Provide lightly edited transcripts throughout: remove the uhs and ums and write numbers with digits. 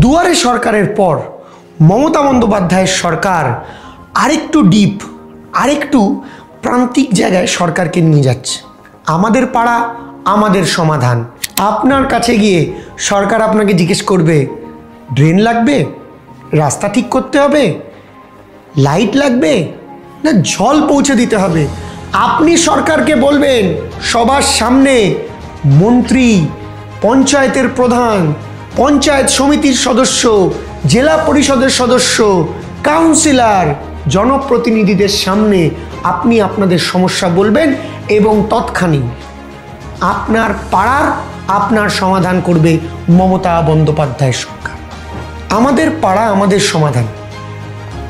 দুয়ারে সরকারের পর মমতা বন্দ্যোপাধ্যায়ের সরকার আরেকটু ডিপ, আরেকটু প্রান্তিক জায়গায় সরকারকে নিয়ে যাচ্ছে। আমাদের পাড়া আমাদের সমাধান। আপনার কাছে গিয়ে সরকার আপনাকে জিজ্ঞেস করবে, ড্রেন লাগবে, রাস্তা ঠিক করতে হবে, লাইট লাগবে, না জল পৌঁছে দিতে হবে। আপনি সরকারকে বলবেন সবার সামনে, মন্ত্রী, পঞ্চায়েতের প্রধান, পঞ্চায়েত সমিতির সদস্য, জেলা পরিষদের সদস্য, কাউন্সিলর, জনপ্রতিনিধিদের সামনে আপনি আপনাদের সমস্যা বলবেন এবং তৎক্ষণাৎ আপনার পাড়ার আপনার সমাধান করবে মমতা বন্দ্যোপাধ্যায় সরকার। আমাদের পাড়া আমাদের সমাধান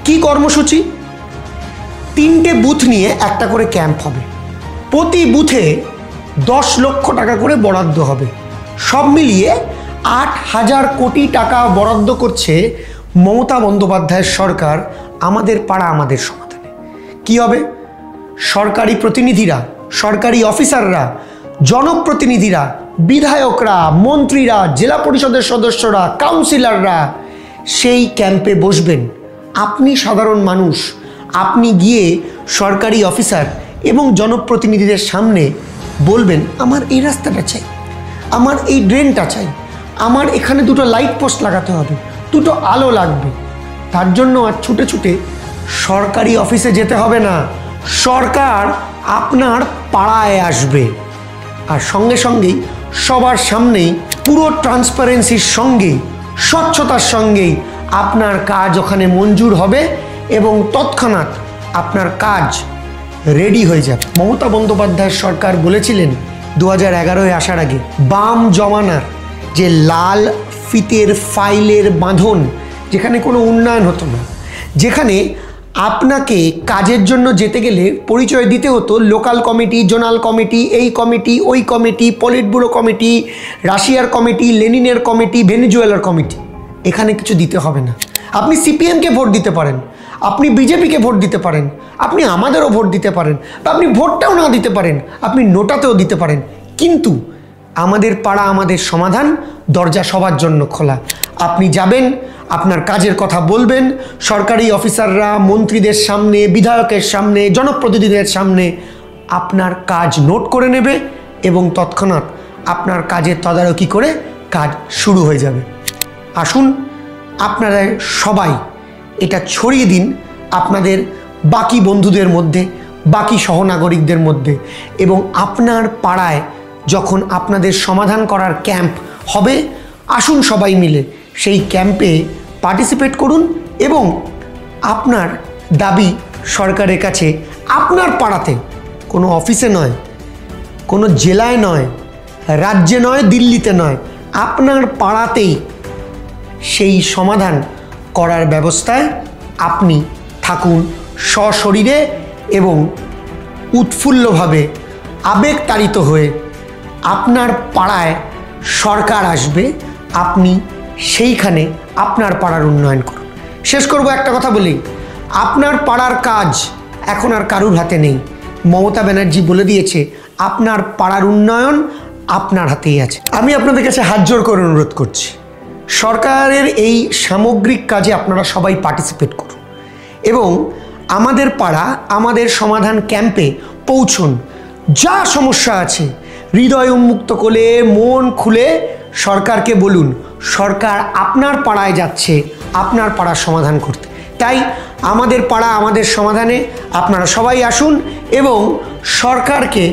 কি কর্মসূচি? 3টে বুথ নিয়ে একটা করে ক্যাম্প হবে। প্রতি বুথে 10 লক্ষ টাকা করে বরাদ্দ হবে। সব মিলিয়ে 8,000 কোটি টাকা বরাদ্দ করছে মমতা বন্দ্যোপাধ্যায়ের সরকার আমাদের পাড়া আমাদের সমাধানে। কি হবে? সরকারি প্রতিনিধিরা, সরকারি অফিসাররা, জনপ্রতিনিধিরা, বিধায়করা, মন্ত্রীরা, জেলা পরিষদের সদস্যরা, কাউন্সিলররা সেই ক্যাম্পে বসবেন। আপনি সাধারণ মানুষ, আপনি গিয়ে সরকারি অফিসার এবং জনপ্রতিনিধিদের সামনে বলবেন, আমার এই রাস্তাটা চাই, আমার এই ড্রেনটা চাই, আমার এখানে 2টো লাইট পোস্ট লাগাতে হবে, 2টো আলো লাগবে। তার জন্য আর ছুটে ছুটে সরকারি অফিসে যেতে হবে না, সরকার আপনার পাড়ায় আসবে। আর সঙ্গে সঙ্গেই সবার সামনেই পুরো ট্রান্সপারেন্সির সঙ্গে, স্বচ্ছতার সঙ্গেই আপনার কাজ ওখানে মঞ্জুর হবে এবং তৎক্ষণাৎ আপনার কাজ রেডি হয়ে যাবে। মমতা বন্দ্যোপাধ্যায়ের সরকার বলেছিলেন 2011-এ আসার আগে, বাম জমানার যে লাল ফিতের ফাইলের বাঁধন, যেখানে কোনো উন্নয়ন হতো না, যেখানে আপনাকে কাজের জন্য যেতে গেলে পরিচয় দিতে হতো লোকাল কমিটি, জোনাল কমিটি, এই কমিটি, ওই কমিটি, পলিট ব্যুরো কমিটি, রাশিয়ার কমিটি, লেনিনের কমিটি, ভেনেজুয়েলার কমিটি। এখানে কিছু দিতে হবে না। আপনি সিপিএমকে ভোট দিতে পারেন, আপনি বিজেপিকে ভোট দিতে পারেন, আপনি আমাদেরও ভোট দিতে পারেন, বা আপনি ভোটটাও না দিতে পারেন, আপনি নোটাতেও দিতে পারেন। কিন্তু আমাদের পাড়া আমাদের সমাধান, দরজা সবার জন্য খোলা। আপনি যাবেন, আপনার কাজের কথা বলবেন, সরকারি অফিসাররা মন্ত্রীদের সামনে, বিধায়কের সামনে, জনপ্রতিনিধিদের সামনে আপনার কাজ নোট করে নেবে এবং তৎক্ষণাৎ আপনার কাজের তদারকি করে কাজ শুরু হয়ে যাবে। আসুন আপনারা সবাই এটা ছড়িয়ে দিন আপনাদের বাকি বন্ধুদের মধ্যে, বাকি সহনাগরিকদের মধ্যে, এবং আপনার পাড়ায় যখন আপনাদের সমাধান করার ক্যাম্প হবে, আসুন সবাই মিলে সেই ক্যাম্পে পার্টিসিপেট করুন এবং আপনার দাবি সরকারের কাছে আপনার পাড়াতে, কোনো অফিসে নয়, কোনো জেলায় নয়, রাজ্যে নয়, দিল্লিতে নয়, আপনার পাড়াতেই সেই সমাধান করার ব্যবস্থায় আপনি থাকুন সশরীরে এবং উৎফুল্লভাবে, আবেগতাড়িত হয়ে। আপনার পাড়ায় সরকার আসবে, আপনি সেইখানে আপনার পাড়ার উন্নয়ন করুন। শেষ করব একটা কথা বলি, আপনার পাড়ার কাজ এখন আর কারুর হাতে নেই। মমতা ব্যানার্জি বলে দিয়েছে, আপনার পাড়ার উন্নয়ন আপনার হাতেই আছে। আমি আপনাদের কাছে হাত জোড় করে অনুরোধ করছি, সরকারের এই সামগ্রিক কাজে আপনারা সবাই পার্টিসিপেট করুন এবং আমাদের পাড়া আমাদের সমাধান ক্যাম্পে পৌঁছুন। যা সমস্যা আছে হৃদয় উন্মুক্ত করে, মন খুলে সরকারকে বলুন। সরকার আপনার পাড়ায় যাচ্ছে আপনার পাড়ার সমাধান করতে। তাই আমাদের পাড়া আমাদের সমাধানে আপনারা সবাই আসুন এবং সরকারকে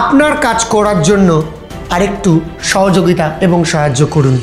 আপনার কাজ করার জন্য আরেকটু সহযোগিতা এবং সাহায্য করুন।